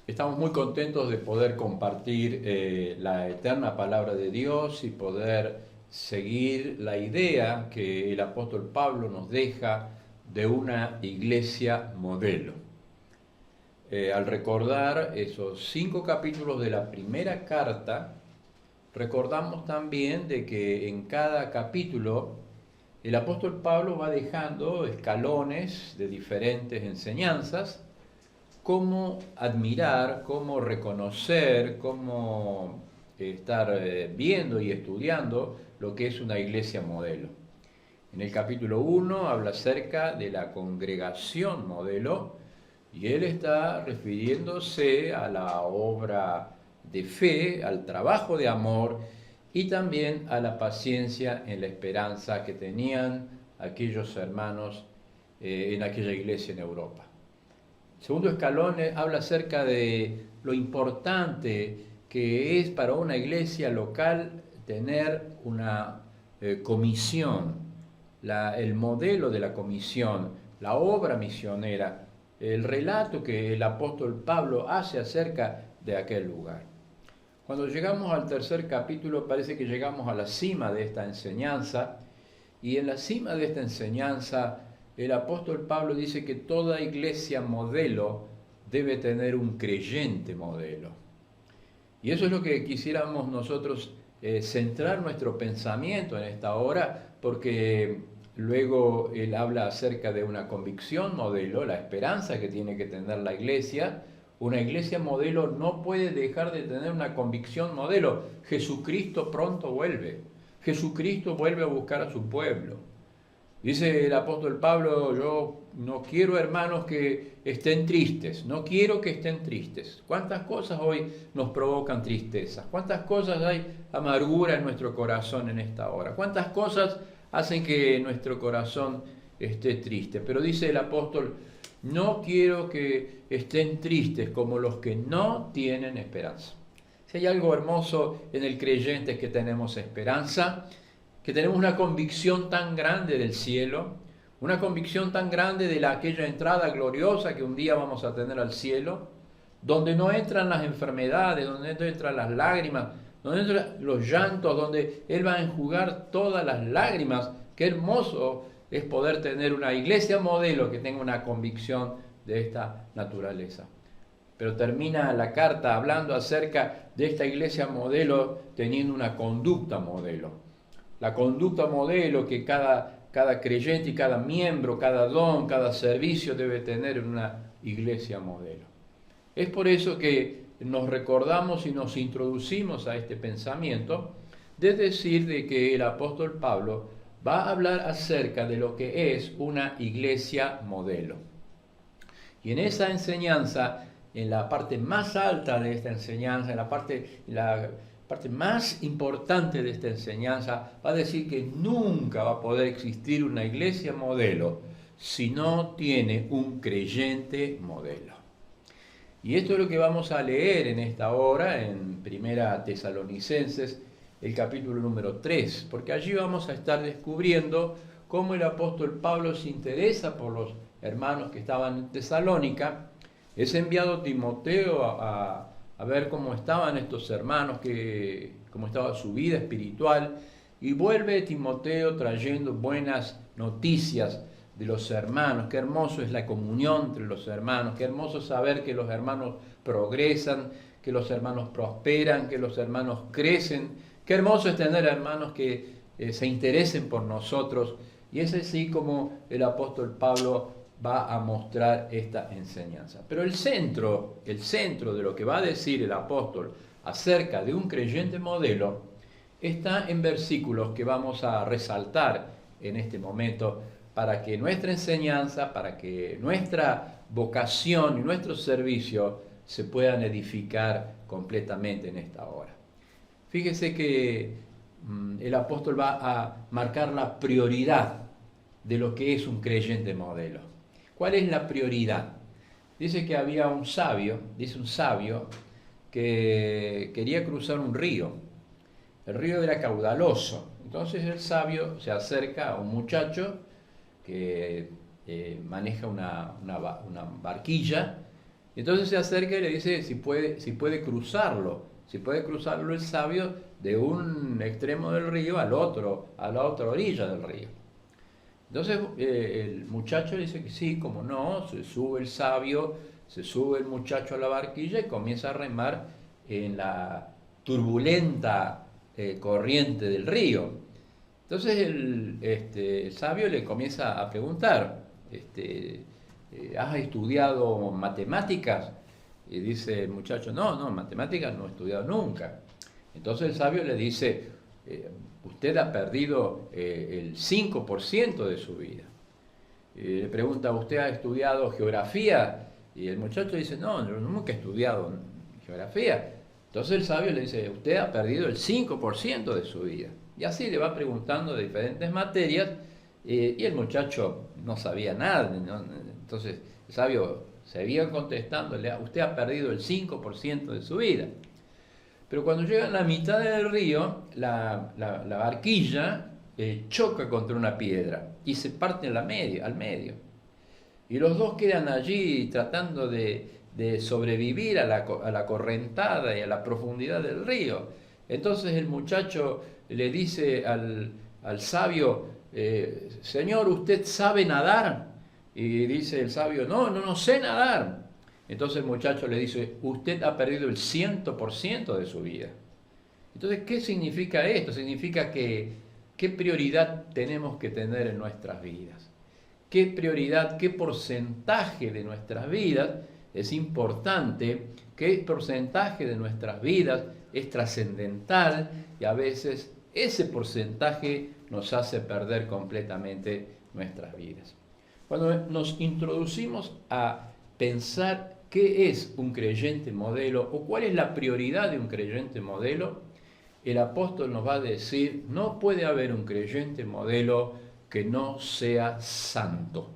Estamos muy contentos de poder compartir la eterna palabra de Dios y poder seguir la idea que el apóstol Pablo nos deja de una iglesia modelo. Al recordar esos 5 capítulos de la primera carta, recordamos también de que en cada capítulo el apóstol Pablo va dejando escalones de diferentes enseñanzas, cómo admirar, cómo reconocer, cómo estar viendo y estudiando lo que es una iglesia modelo. En el capítulo 1 habla acerca de la congregación modelo y él está refiriéndose a la obra de fe, al trabajo de amor y también a la paciencia en la esperanza que tenían aquellos hermanos en aquella iglesia en Europa. El segundo escalón habla acerca de lo importante que es para una iglesia local tener una comisión, el modelo de la comisión, la obra misionera, el relato que el apóstol Pablo hace acerca de aquel lugar. Cuando llegamos al tercer capítulo parece que llegamos a la cima de esta enseñanza, y en la cima de esta enseñanza el apóstol Pablo dice que toda iglesia modelo debe tener un creyente modelo. Y eso es lo que quisiéramos nosotros centrar nuestro pensamiento en esta hora, porque luego él habla acerca de una convicción modelo, la esperanza que tiene que tener la iglesia. Una iglesia modelo no puede dejar de tener una convicción modelo. Jesucristo pronto vuelve. Jesucristo vuelve a buscar a su pueblo. Dice el apóstol Pablo, yo no quiero, hermanos, que estén tristes, no quiero que estén tristes. ¿Cuántas cosas hoy nos provocan tristeza? ¿Cuántas cosas hay amargura en nuestro corazón en esta hora? ¿Cuántas cosas hacen que nuestro corazón esté triste? Pero dice el apóstol, no quiero que estén tristes como los que no tienen esperanza. Si hay algo hermoso en el creyente es que tenemos esperanza, que tenemos una convicción tan grande del cielo, una convicción tan grande de aquella entrada gloriosa que un día vamos a tener al cielo, donde no entran las enfermedades, donde no entran las lágrimas, donde entran los llantos, donde Él va a enjugar todas las lágrimas. Qué hermoso es poder tener una iglesia modelo que tenga una convicción de esta naturaleza. Pero termina la carta hablando acerca de esta iglesia modelo teniendo una conducta modelo. La conducta modelo que cada creyente y cada miembro, cada don, cada servicio debe tener en una iglesia modelo. Es por eso que nos recordamos y nos introducimos a este pensamiento de decir de que el apóstol Pablo va a hablar acerca de lo que es una iglesia modelo. Y en esa enseñanza, en la parte más alta de esta enseñanza, en la parte más importante de esta enseñanza, va a decir que nunca va a poder existir una iglesia modelo si no tiene un creyente modelo. Y esto es lo que vamos a leer en esta hora, en Primera Tesalonicenses, el capítulo número 3, porque allí vamos a estar descubriendo cómo el apóstol Pablo se interesa por los hermanos que estaban en Tesalónica. Es enviado Timoteo a ver cómo estaban estos hermanos, cómo estaba su vida espiritual, y vuelve Timoteo trayendo buenas noticias de los hermanos. Qué hermoso es la comunión entre los hermanos, qué hermoso saber que los hermanos progresan, que los hermanos prosperan, que los hermanos crecen. Qué hermoso es tener hermanos que se interesen por nosotros, y es así como el apóstol Pablo va a mostrar esta enseñanza. Pero el centro de lo que va a decir el apóstol acerca de un creyente modelo está en versículos que vamos a resaltar en este momento para que nuestra enseñanza, para que nuestra vocación y nuestro servicio se puedan edificar completamente en esta hora. Fíjese que el apóstol va a marcar la prioridad de lo que es un creyente modelo. ¿Cuál es la prioridad? Dice que había un sabio que quería cruzar un río. El río era caudaloso. Entonces el sabio se acerca a un muchacho que maneja una barquilla Entonces se acerca y le dice si puede cruzarlo el sabio de un extremo del río al otro, a la otra orilla del río. Entonces el muchacho dice que sí, como no, se sube el sabio, se sube el muchacho a la barquilla y comienza a remar en la turbulenta corriente del río. Entonces el sabio le comienza a preguntar, ¿has estudiado matemáticas? Y dice el muchacho, no, matemáticas no he estudiado nunca. Entonces el sabio le dice, usted ha perdido el 5% de su vida. Le pregunta, ¿usted ha estudiado geografía? Y el muchacho dice, no, yo nunca he estudiado geografía. Entonces el sabio le dice, usted ha perdido el 5% de su vida. Y así le va preguntando de diferentes materias, y el muchacho no sabía nada, ¿no? Entonces el sabio seguía contestándole, usted ha perdido el 5% de su vida. Pero cuando llega a la mitad del río, la barquilla choca contra una piedra y se parte al medio. Y los dos quedan allí tratando de sobrevivir a la correntada y a la profundidad del río. Entonces el muchacho le dice al sabio, Señor, ¿usted sabe nadar? Y dice el sabio, no sé nadar. Entonces el muchacho le dice, usted ha perdido el 100% de su vida. Entonces, ¿qué significa esto? Significa que qué prioridad tenemos que tener en nuestras vidas. ¿Qué prioridad, qué porcentaje de nuestras vidas es importante? ¿Qué porcentaje de nuestras vidas es trascendental? Y a veces ese porcentaje nos hace perder completamente nuestras vidas. Cuando nos introducimos a pensar qué es un creyente modelo o cuál es la prioridad de un creyente modelo, el apóstol nos va a decir, no puede haber un creyente modelo que no sea santo.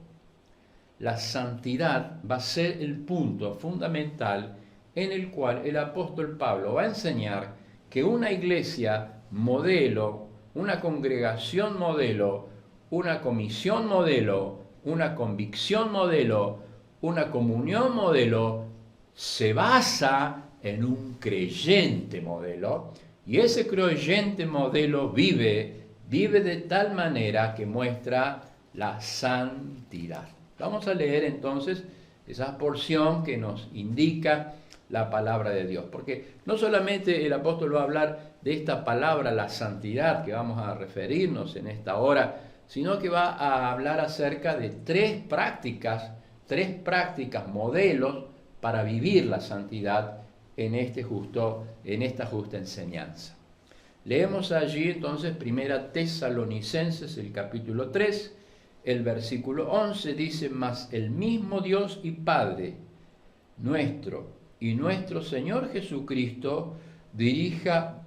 La santidad va a ser el punto fundamental en el cual el apóstol Pablo va a enseñar que una iglesia modelo, una congregación modelo, una comisión modelo, una convicción modelo, una comunión modelo, se basa en un creyente modelo, y ese creyente modelo vive de tal manera que muestra la santidad. Vamos a leer entonces esa porción que nos indica la palabra de Dios, porque no solamente el apóstol va a hablar de esta palabra, la santidad, que vamos a referirnos en esta hora, sino que va a hablar acerca de tres prácticas, modelos para vivir la santidad en esta justa enseñanza. Leemos allí entonces 1 Tesalonicenses, el capítulo 3, el versículo 11, dice, mas el mismo Dios y Padre nuestro y nuestro Señor Jesucristo dirija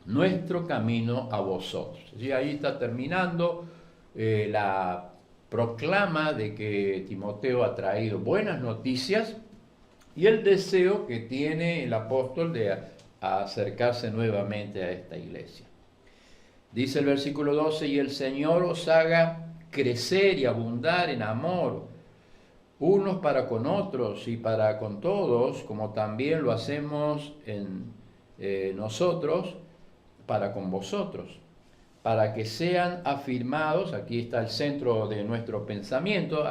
nuestro camino a vosotros. Y ahí está terminando la proclama de que Timoteo ha traído buenas noticias y el deseo que tiene el apóstol de acercarse nuevamente a esta iglesia. Dice el versículo 12, y el Señor os haga crecer y abundar en amor, unos para con otros y para con todos, como también lo hacemos nosotros para con vosotros, para que sean afirmados, aquí está el centro de nuestro pensamiento,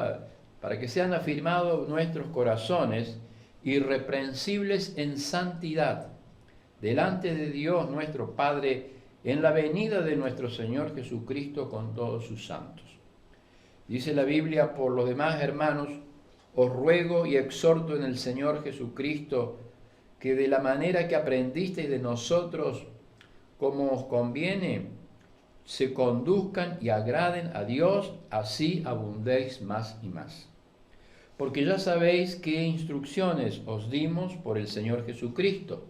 para que sean afirmados nuestros corazones irreprensibles en santidad, delante de Dios nuestro Padre, en la venida de nuestro Señor Jesucristo con todos sus santos. Dice la Biblia, por los demás, hermanos, os ruego y exhorto en el Señor Jesucristo, que de la manera que aprendisteis de nosotros, como os conviene, se conduzcan y agraden a Dios, así abundéis más y más. Porque ya sabéis qué instrucciones os dimos por el Señor Jesucristo.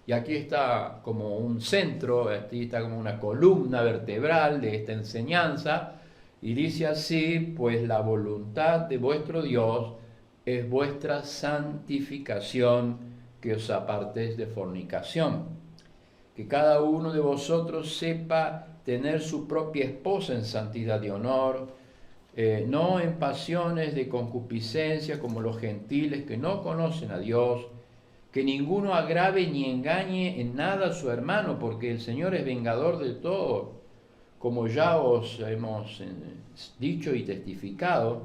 Y aquí está como un centro, aquí está como una columna vertebral de esta enseñanza, y dice así, pues la voluntad de vuestro Dios es vuestra santificación, que os apartéis de fornicación. Que cada uno de vosotros sepa tener su propia esposa en santidad y honor, no en pasiones de concupiscencia como los gentiles que no conocen a Dios, que ninguno agrave ni engañe en nada a su hermano, porque el Señor es vengador de todo, como ya os hemos dicho y testificado,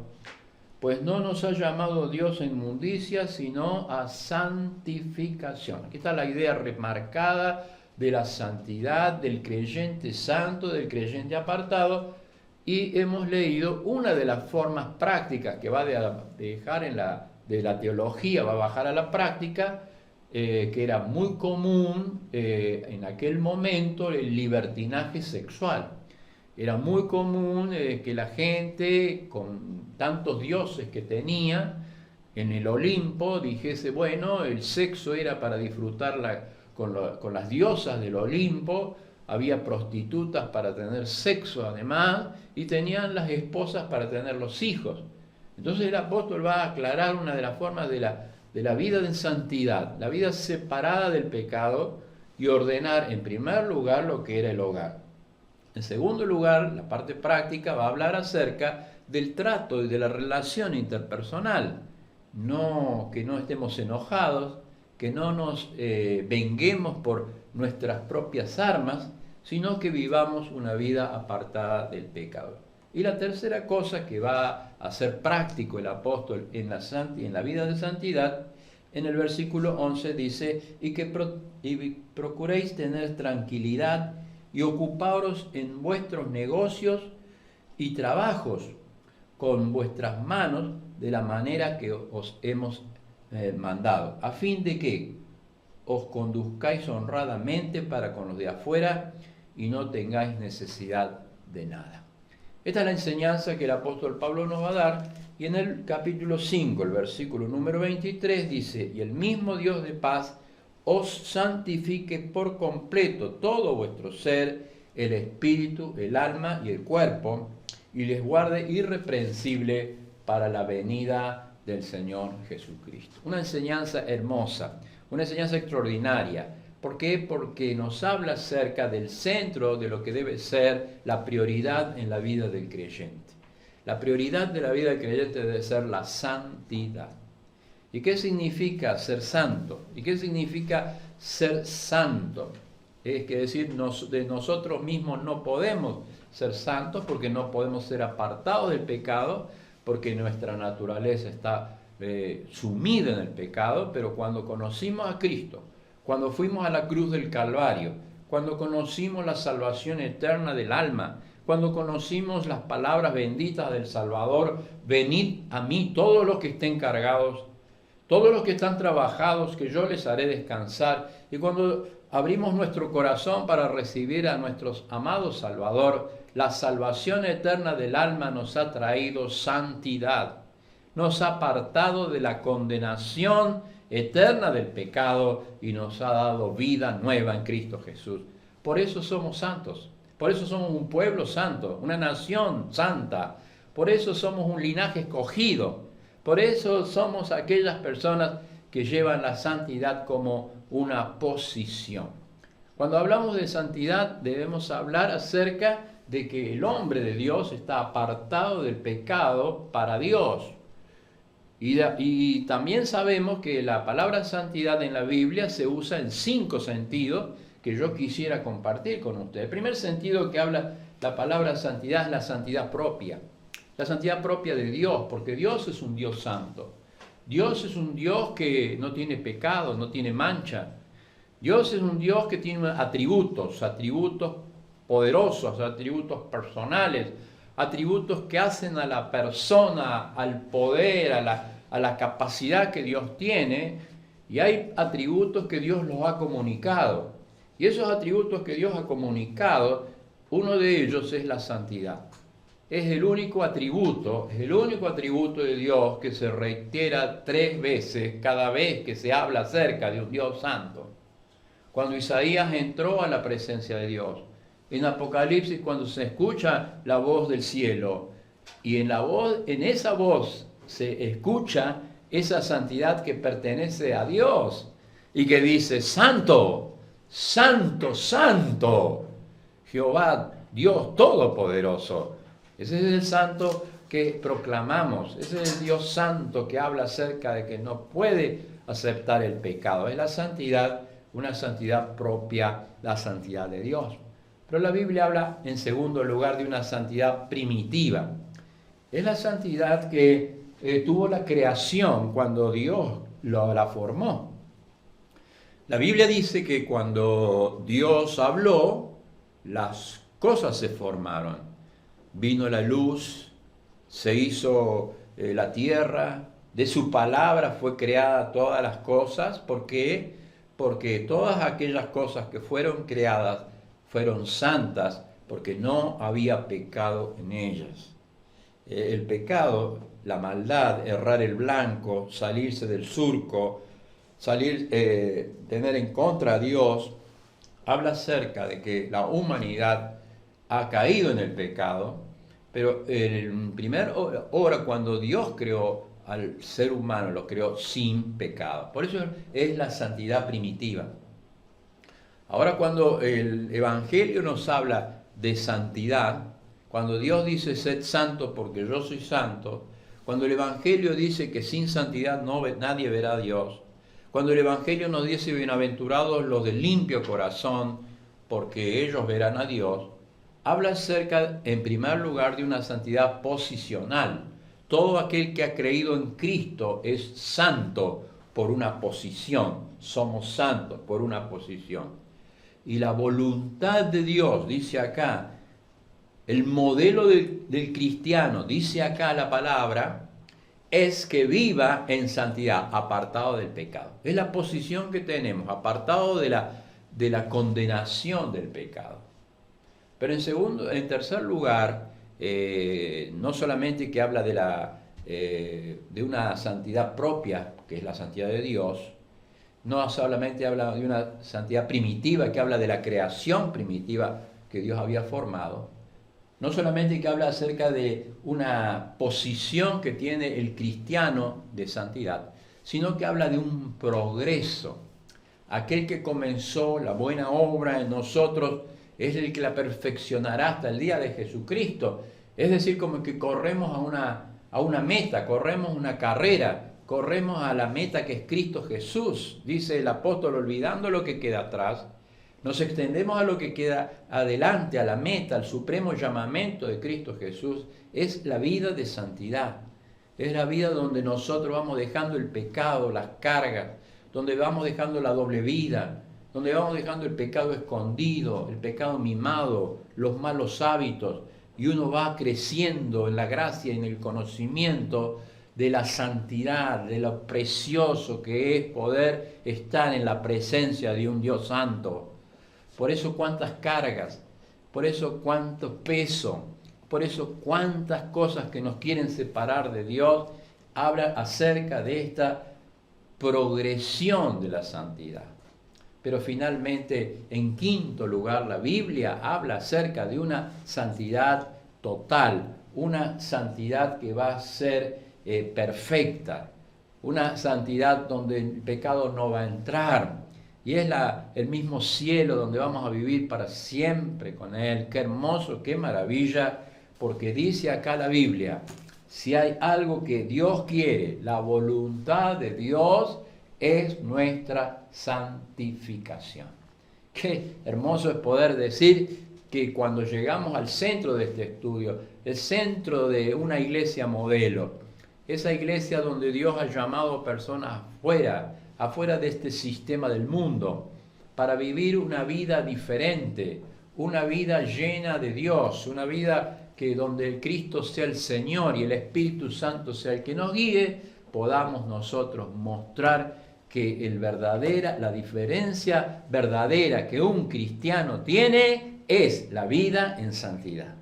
pues no nos ha llamado Dios a inmundicia, sino a santificación. Aquí está la idea remarcada de la santidad, del creyente santo, del creyente apartado, y hemos leído una de las formas prácticas que va a dejar de la teología, va a bajar a la práctica, que era muy común en aquel momento, el libertinaje sexual. Era muy común que la gente, con tantos dioses que tenía en el Olimpo, dijese, bueno, el sexo era para disfrutarla con las diosas del Olimpo, había prostitutas para tener sexo además, y tenían las esposas para tener los hijos. Entonces el apóstol va a aclarar una de las formas de la vida en santidad, la vida separada del pecado, y ordenar en primer lugar lo que era el hogar. En segundo lugar, la parte práctica va a hablar acerca del trato y de la relación interpersonal. Que no estemos enojados, que no nos venguemos por nuestras propias armas, sino que vivamos una vida apartada del pecado. Y la tercera cosa que va a hacer práctico el apóstol en la vida de santidad, en el versículo 11 dice, y procuréis tener tranquilidad y ocuparos en vuestros negocios y trabajos con vuestras manos de la manera que os hemos mandado, a fin de que os conduzcáis honradamente para con los de afuera y no tengáis necesidad de nada. Esta es la enseñanza que el apóstol Pablo nos va a dar, y en el capítulo 5, el versículo número 23 dice, y el mismo Dios de paz os santifique por completo todo vuestro ser, el espíritu, el alma y el cuerpo, y les guarde irreprensible para la venida del Señor Jesucristo. Una enseñanza hermosa, una enseñanza extraordinaria. ¿Por qué? Porque nos habla acerca del centro de lo que debe ser la prioridad en la vida del creyente. La prioridad de la vida del creyente debe ser la santidad. ¿Y qué significa ser santo? ¿Y qué significa ser santo? Es decir, de nosotros mismos no podemos ser santos porque no podemos ser apartados del pecado, porque nuestra naturaleza está sumida en el pecado, pero cuando conocimos a Cristo, cuando fuimos a la cruz del Calvario, cuando conocimos la salvación eterna del alma, cuando conocimos las palabras benditas del Salvador, venid a mí todos los que estén cargados, todos los que están trabajados, que yo les haré descansar. Y cuando abrimos nuestro corazón para recibir a nuestro amado Salvador, la salvación eterna del alma nos ha traído santidad, nos ha apartado de la condenación eterna del pecado y nos ha dado vida nueva en Cristo Jesús. Por eso somos santos, por eso somos un pueblo santo, una nación santa, por eso somos un linaje escogido, por eso somos aquellas personas que llevan la santidad como una posición. Cuando hablamos de santidad debemos hablar acerca de que el hombre de Dios está apartado del pecado para Dios. Y también sabemos que la palabra santidad en la Biblia se usa en 5 sentidos que yo quisiera compartir con ustedes. El primer sentido que habla la palabra santidad es la santidad propia. La santidad propia de Dios, porque Dios es un Dios santo. Dios es un Dios que no tiene pecado, no tiene mancha. Dios es un Dios que tiene atributos poderosos, atributos personales, atributos que hacen a la persona, al poder, a la capacidad que Dios tiene, y hay atributos que Dios los ha comunicado. Y esos atributos que Dios ha comunicado, uno de ellos es la santidad. Es el único atributo de Dios que se reitera 3 veces cada vez que se habla acerca de un Dios santo. Cuando Isaías entró a la presencia de Dios, en Apocalipsis cuando se escucha la voz del cielo, y en esa voz se escucha esa santidad que pertenece a Dios y que dice: Santo, Santo, Santo, Jehová, Dios Todopoderoso. Ese es el santo que proclamamos. Ese es el Dios santo que habla acerca de que no puede aceptar el pecado. Es la santidad, una santidad propia, la santidad de Dios. Pero la Biblia habla en segundo lugar de una santidad primitiva. Es la santidad que tuvo la creación cuando Dios la formó. La Biblia dice que cuando Dios habló, las cosas se formaron. Vino la luz, se hizo la tierra, de su palabra fue creada todas las cosas. ¿Por qué? Porque todas aquellas cosas que fueron creadas fueron santas, porque no había pecado en ellas. El pecado, la maldad, errar el blanco, salirse del surco, tener en contra a Dios, habla acerca de que la humanidad ha caído en el pecado, pero en primer hora cuando Dios creó al ser humano, lo creó sin pecado. Por eso es la santidad primitiva. Ahora cuando el Evangelio nos habla de santidad, cuando Dios dice sed santo porque yo soy santo, cuando el Evangelio dice que sin santidad nadie verá a Dios, cuando el Evangelio nos dice bienaventurados los de limpio corazón porque ellos verán a Dios, habla acerca en primer lugar de una santidad posicional. Todo aquel que ha creído en Cristo es santo por una posición, somos santos por una posición. Y la voluntad de Dios, dice acá, el modelo del cristiano, dice acá la palabra, es que viva en santidad, apartado del pecado. Es la posición que tenemos, apartado de la condenación del pecado. Pero en tercer lugar, no solamente que habla de una santidad propia, que es la santidad de Dios, no solamente habla de una santidad primitiva, que habla de la creación primitiva que Dios había formado, no solamente que habla acerca de una posición que tiene el cristiano de santidad, sino que habla de un progreso. Aquel que comenzó la buena obra en nosotros es el que la perfeccionará hasta el día de Jesucristo. Es decir, como que corremos a una meta, corremos una carrera, corremos a la meta que es Cristo Jesús, dice el apóstol, olvidando lo que queda atrás. Nos extendemos a lo que queda adelante, a la meta, al supremo llamamiento de Cristo Jesús. Es la vida de santidad. Es la vida donde nosotros vamos dejando el pecado, las cargas, donde vamos dejando la doble vida, donde vamos dejando el pecado escondido, el pecado mimado, los malos hábitos, y uno va creciendo en la gracia y en el conocimiento de la santidad, de lo precioso que es poder estar en la presencia de un Dios santo. Por eso cuántas cargas, por eso cuánto peso, por eso cuántas cosas que nos quieren separar de Dios, habla acerca de esta progresión de la santidad. Pero finalmente, en quinto lugar, la Biblia habla acerca de una santidad total, una santidad que va a ser perfecta, una santidad donde el pecado no va a entrar, y es el mismo cielo donde vamos a vivir para siempre con Él. Qué hermoso, qué maravilla, porque dice acá la Biblia, si hay algo que Dios quiere, la voluntad de Dios es nuestra santificación. Qué hermoso es poder decir que cuando llegamos al centro de este estudio, el centro de una iglesia modelo, esa iglesia donde Dios ha llamado personas afuera de este sistema del mundo, para vivir una vida diferente, una vida llena de Dios, una vida que donde el Cristo sea el Señor y el Espíritu Santo sea el que nos guíe, podamos nosotros mostrar que la diferencia verdadera que un cristiano tiene es la vida en santidad.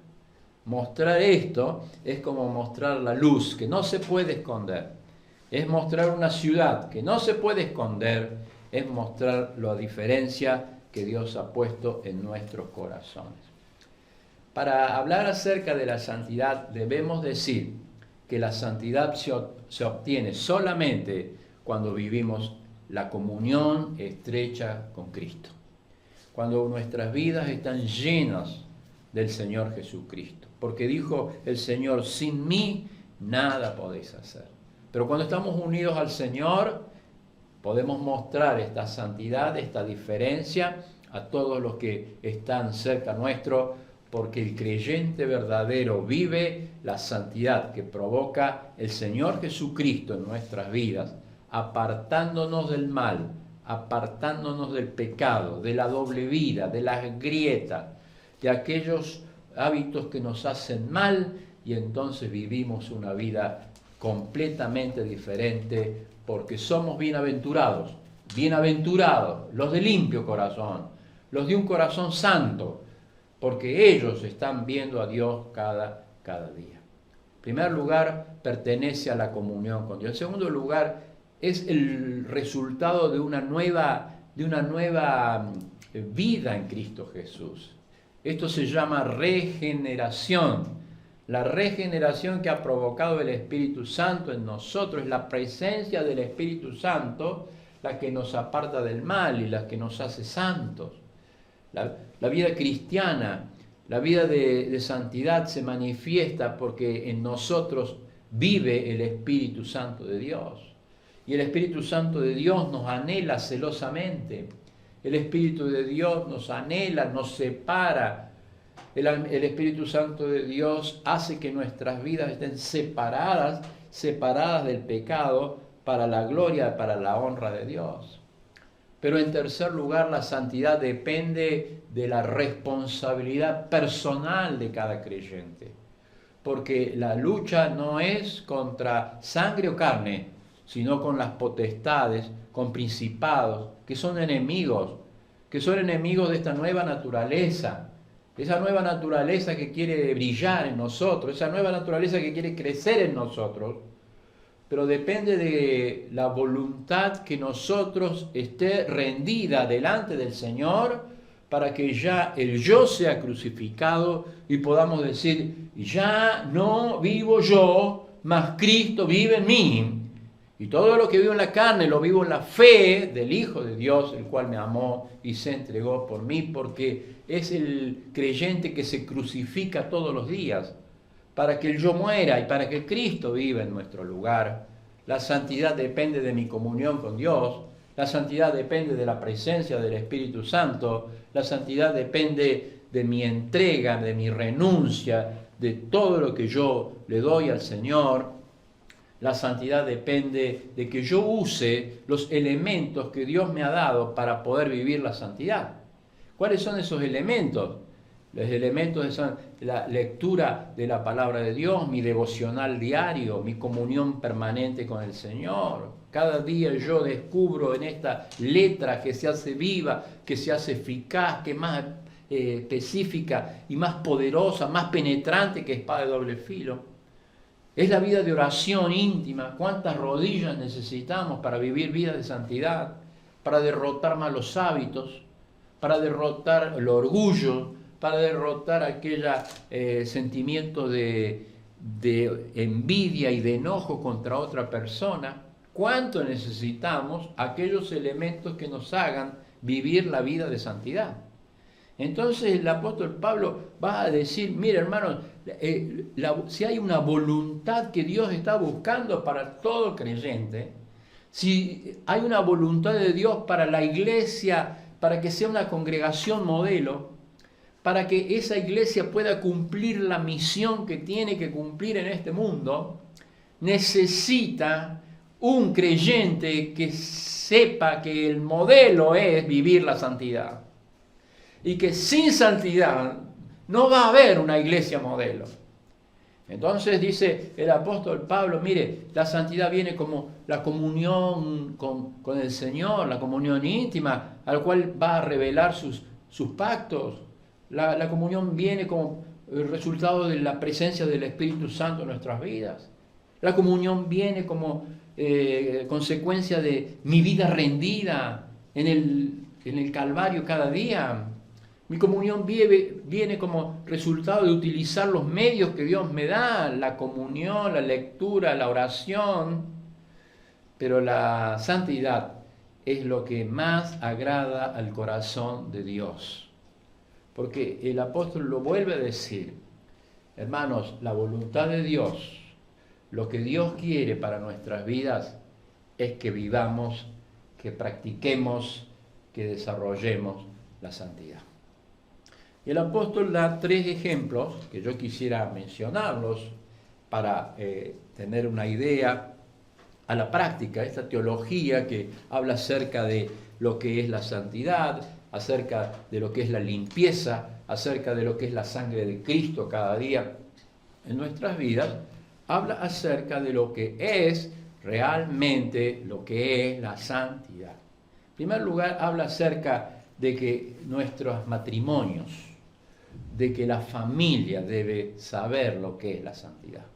Mostrar esto es como mostrar la luz que no se puede esconder. Es mostrar una ciudad que no se puede esconder. Es mostrar la diferencia que Dios ha puesto en nuestros corazones. Para hablar acerca de la santidad debemos decir que la santidad se obtiene solamente cuando vivimos la comunión estrecha con Cristo. Cuando nuestras vidas están llenas del Señor Jesucristo. Porque dijo el Señor, sin mí nada podéis hacer. Pero cuando estamos unidos al Señor, podemos mostrar esta santidad, esta diferencia a todos los que están cerca nuestro, porque el creyente verdadero vive la santidad que provoca el Señor Jesucristo en nuestras vidas, apartándonos del mal, apartándonos del pecado, de la doble vida, de las grietas, de aquellos hábitos que nos hacen mal, y entonces vivimos una vida completamente diferente, porque somos bienaventurados, bienaventurados los de limpio corazón, los de un corazón santo, porque ellos están viendo a Dios cada día. En primer lugar, pertenece a la comunión con Dios. En segundo lugar, es el resultado de una nueva vida en Cristo Jesús. Esto se llama regeneración. La regeneración que ha provocado el Espíritu Santo en nosotros es la presencia del Espíritu Santo, la que nos aparta del mal y la que nos hace santos. La vida cristiana, la vida de santidad se manifiesta porque en nosotros vive el Espíritu Santo de Dios. Y el Espíritu Santo de Dios nos anhela celosamente. El Espíritu de Dios nos anhela, nos separa. El Espíritu Santo de Dios hace que nuestras vidas estén separadas del pecado para la gloria, para la honra de Dios. Pero en tercer lugar, la santidad depende de la responsabilidad personal de cada creyente. Porque la lucha no es contra sangre o carne, sino con las potestades, con principados, que son enemigos de esta nueva naturaleza. Esa nueva naturaleza que quiere brillar en nosotros, esa nueva naturaleza que quiere crecer en nosotros, pero depende de la voluntad que nosotros esté rendida delante del Señor para que ya el yo sea crucificado y podamos decir, ya no vivo yo, mas Cristo vive en mí. Y todo lo que vivo en la carne lo vivo en la fe del Hijo de Dios, el cual me amó y se entregó por mí, porque es el creyente que se crucifica todos los días para que el yo muera y para que Cristo viva en nuestro lugar. La santidad depende de mi comunión con Dios, la santidad depende de la presencia del Espíritu Santo, la santidad depende de mi entrega, de mi renuncia, de todo lo que yo le doy al Señor. La santidad depende de que yo use los elementos que Dios me ha dado para poder vivir la santidad. ¿Cuáles son esos elementos? Los elementos son la lectura de la palabra de Dios, mi devocional diario, mi comunión permanente con el Señor. Cada día yo descubro en esta letra que se hace viva, que se hace eficaz, que es más específica y más poderosa, más penetrante que espada de doble filo. Es la vida de oración íntima. ¿Cuántas rodillas necesitamos para vivir vida de santidad? Para derrotar malos hábitos, para derrotar el orgullo, para derrotar aquel sentimiento de envidia y de enojo contra otra persona. ¿Cuánto necesitamos aquellos elementos que nos hagan vivir la vida de santidad? Entonces el apóstol Pablo va a decir, mira hermanos, si hay una voluntad que Dios está buscando para todo creyente, si hay una voluntad de Dios para la iglesia, para que sea una congregación modelo, para que esa iglesia pueda cumplir la misión que tiene que cumplir en este mundo, necesita un creyente que sepa que el modelo es vivir la santidad. Y que sin santidad no va a haber una iglesia modelo. Entonces dice el apóstol Pablo, mire, la santidad viene como la comunión con el Señor, la comunión íntima, al cual va a revelar sus pactos. La comunión viene como el resultado de la presencia del Espíritu Santo en nuestras vidas. La comunión viene como consecuencia de mi vida rendida en el Calvario cada día. Mi comunión viene como resultado de utilizar los medios que Dios me da, la comunión, la lectura, la oración. Pero la santidad es lo que más agrada al corazón de Dios. porque el apóstol lo vuelve a decir. Hermanos, la voluntad de Dios, lo que Dios quiere para nuestras vidas es que vivamos, que practiquemos, que desarrollemos la santidad. Y el apóstol da 3 ejemplos que yo quisiera mencionarlos para tener una idea a la práctica, esta teología que habla acerca de lo que es la santidad, acerca de lo que es la limpieza, acerca de lo que es la sangre de Cristo cada día en nuestras vidas, habla acerca de lo que es realmente lo que es la santidad. En primer lugar, habla acerca de que nuestros matrimonios, de que la familia debe saber lo que es la santidad.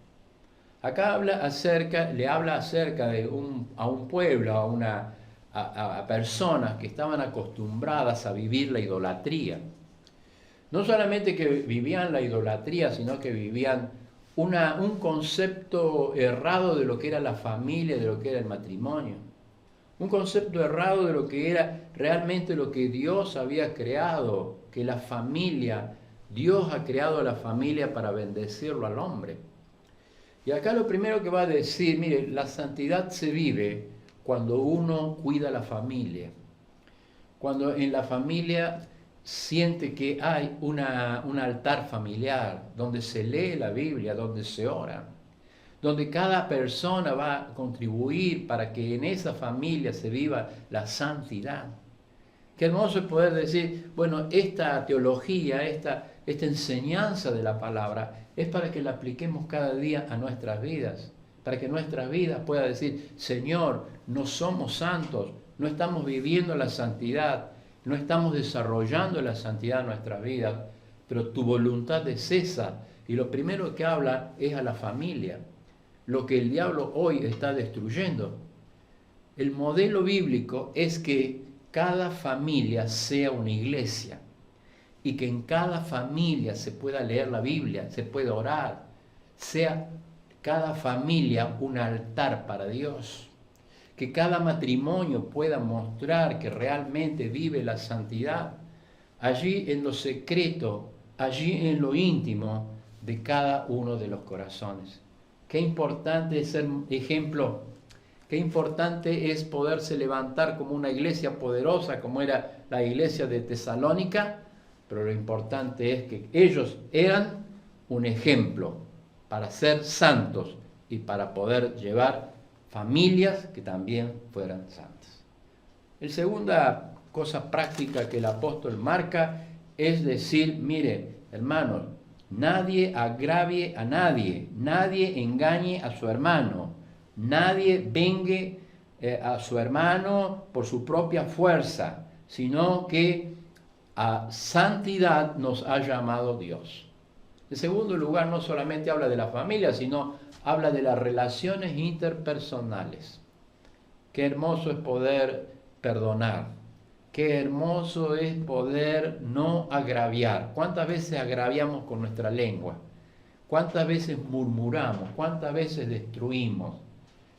Acá le habla acerca de a un pueblo, a personas que estaban acostumbradas a vivir la idolatría. No solamente que vivían la idolatría, sino que vivían un concepto errado de lo que era la familia, de lo que era el matrimonio. Un concepto errado de lo que era realmente lo que Dios había creado, que la familia, Dios ha creado a la familia para bendecirlo al hombre. Y acá lo primero que va a decir, mire, la santidad se vive cuando uno cuida la familia. Cuando en la familia siente que hay un altar familiar donde se lee la Biblia, donde se ora, donde cada persona va a contribuir para que en esa familia se viva la santidad. Qué hermoso es poder decir, bueno, esta teología, esta enseñanza de la palabra es para que la apliquemos cada día a nuestras vidas, para que nuestras vidas puedan decir, Señor, no somos santos, no estamos viviendo la santidad, no estamos desarrollando la santidad en nuestras vidas, pero tu voluntad es esa. Y lo primero que habla es a la familia, lo que el diablo hoy está destruyendo. El modelo bíblico es que cada familia sea una iglesia y que en cada familia se pueda leer la Biblia, se pueda orar, sea cada familia un altar para Dios. Que cada matrimonio pueda mostrar que realmente vive la santidad allí en lo secreto, allí en lo íntimo de cada uno de los corazones. Qué importante es ser ejemplo, qué importante es poderse levantar como una iglesia poderosa como era la iglesia de Tesalónica, pero lo importante es que ellos eran un ejemplo para ser santos y para poder llevar familias que también fueran santas. La segunda cosa práctica que el apóstol marca es decir, mire, hermanos, nadie agravie a nadie, nadie engañe a su hermano, nadie vengue a su hermano por su propia fuerza, sino que a santidad nos ha llamado Dios. En segundo lugar, no solamente habla de la familia, sino habla de las relaciones interpersonales. Qué hermoso es poder perdonar. Qué hermoso es poder no agraviar. ¿Cuántas veces agraviamos con nuestra lengua? ¿Cuántas veces murmuramos? ¿Cuántas veces destruimos?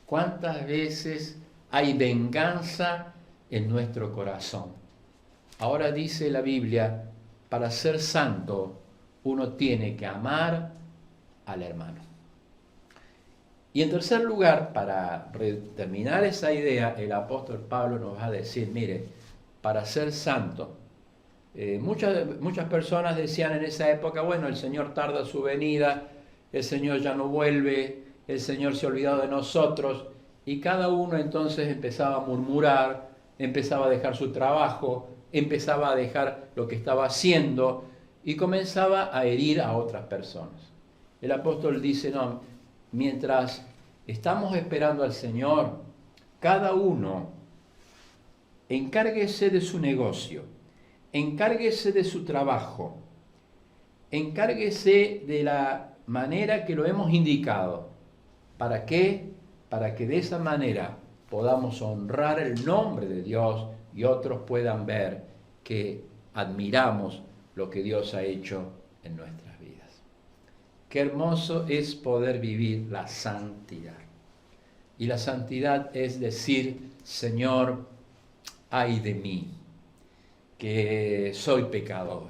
¿Cuántas veces hay venganza en nuestro corazón? Ahora dice la Biblia, para ser santo, uno tiene que amar al hermano. Y en tercer lugar, para terminar esa idea, el apóstol Pablo nos va a decir, mire, para ser santo, muchas personas decían en esa época, bueno, el Señor tarda su venida, el Señor ya no vuelve, el Señor se ha olvidado de nosotros, y cada uno entonces empezaba a murmurar, empezaba a dejar su trabajo, empezaba a dejar lo que estaba haciendo, y comenzaba a herir a otras personas. El apóstol dice, no, mientras estamos esperando al Señor, cada uno encárguese de su negocio, encárguese de su trabajo, encárguese de la manera que lo hemos indicado. ¿Para qué? Para que de esa manera podamos honrar el nombre de Dios y otros puedan ver que admiramos lo que Dios ha hecho en nuestras vidas. Qué hermoso es poder vivir la santidad. Y la santidad es decir, Señor, ay de mí, que soy pecador.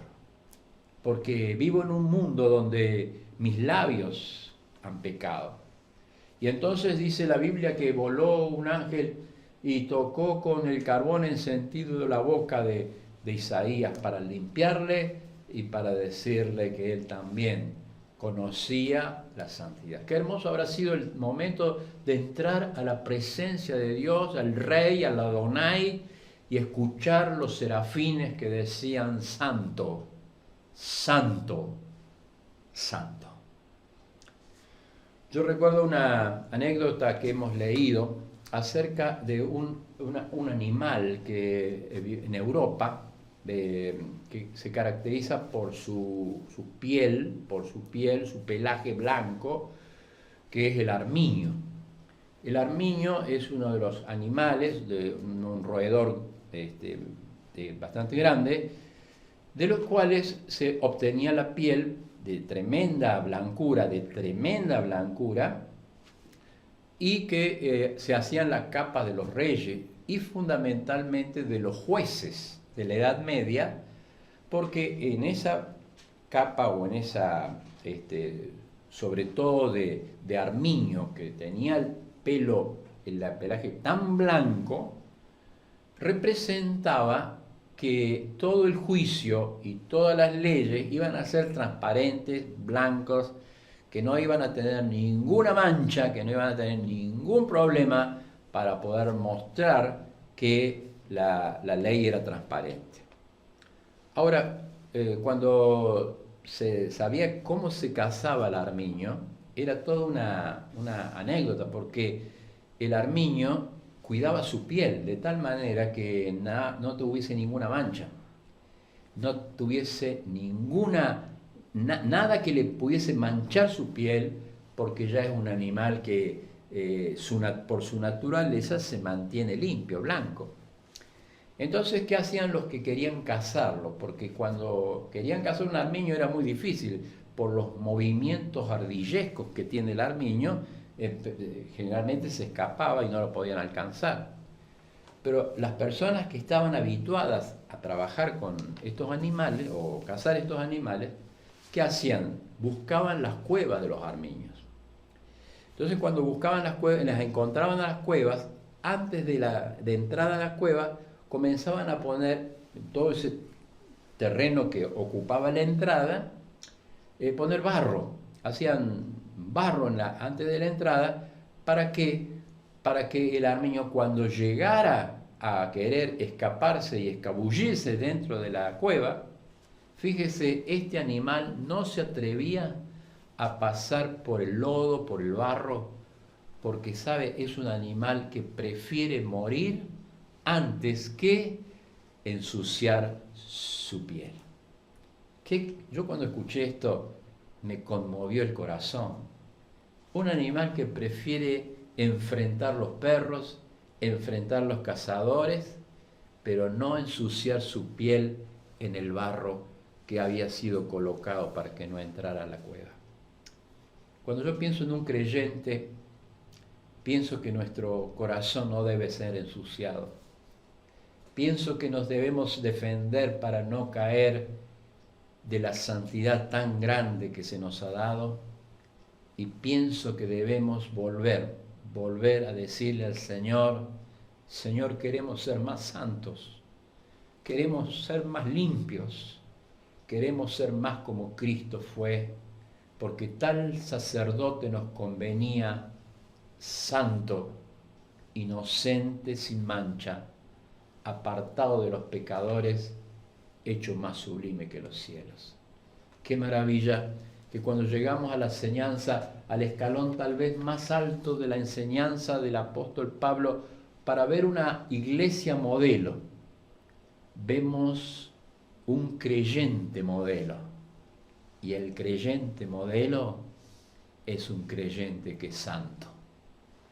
porque vivo en un mundo donde mis labios han pecado. Y entonces dice la Biblia que voló un ángel y tocó con el carbón encendido la boca de Isaías para limpiarle y para decirle que él también conocía la santidad. Qué hermoso habrá sido el momento de entrar a la presencia de Dios, al Rey, al Adonai, y escuchar los serafines que decían: Santo, Santo, Santo. Yo recuerdo una anécdota que hemos leído acerca de un animal que en Europa que se caracteriza por su piel, su pelaje blanco, que es el armiño. El armiño es uno de los animales, de un roedor bastante grande, de los cuales se obtenía la piel de tremenda blancura, y que se hacían las capas de los reyes y fundamentalmente de los jueces de la Edad Media, porque en esa capa o en esa, sobre todo de armiño, que tenía el pelo, el pelaje tan blanco, representaba que todo el juicio y todas las leyes iban a ser transparentes, blancos, que no iban a tener ninguna mancha, que no iban a tener ningún problema para poder mostrar que la ley era transparente. Ahora, cuando se sabía cómo se cazaba el armiño, era toda una anécdota, porque el armiño cuidaba su piel de tal manera que no tuviese ninguna mancha, no tuviese nada que le pudiese manchar su piel, porque ya es un animal que por su naturaleza se mantiene limpio, blanco. Entonces, ¿qué hacían los que querían cazarlo? Porque cuando querían cazar un armiño era muy difícil, por los movimientos ardillescos que tiene el armiño, generalmente se escapaba y no lo podían alcanzar. Pero las personas que estaban habituadas a trabajar con estos animales o cazar estos animales, ¿qué hacían? Buscaban las cuevas de los armiños. Entonces, cuando buscaban las cuevas, las encontraban a las cuevas, antes de entrada a las cuevas, comenzaban a poner todo ese terreno que ocupaba la entrada, poner barro. Hacían barro antes de la entrada. ¿Para qué? Para que el armiño, cuando llegara a querer escaparse y escabullirse dentro de la cueva, fíjese, este animal no se atrevía a pasar por el lodo, por el barro, porque sabe, es un animal que prefiere morir antes que ensuciar su piel. Yo cuando escuché esto me conmovió el corazón. Un animal que prefiere enfrentar los perros, enfrentar los cazadores, pero no ensuciar su piel en el barro que había sido colocado para que no entrara a la cueva. Cuando yo pienso en un creyente, pienso que nuestro corazón no debe ser ensuciado. Pienso que nos debemos defender para no caer de la santidad tan grande que se nos ha dado, y pienso que debemos volver a decirle al Señor: Señor, queremos ser más santos, queremos ser más limpios, queremos ser más como Cristo fue, porque tal sacerdote nos convenía, santo, inocente, sin mancha, apartado de los pecadores, hecho más sublime que los cielos. Qué maravilla que cuando llegamos a la enseñanza, al escalón tal vez más alto de la enseñanza del apóstol Pablo, para ver una iglesia modelo, vemos un creyente modelo. Y el creyente modelo es un creyente que es santo,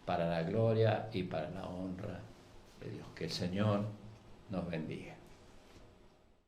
para la gloria y para la honra de Dios. Que el Señor nos bendiga.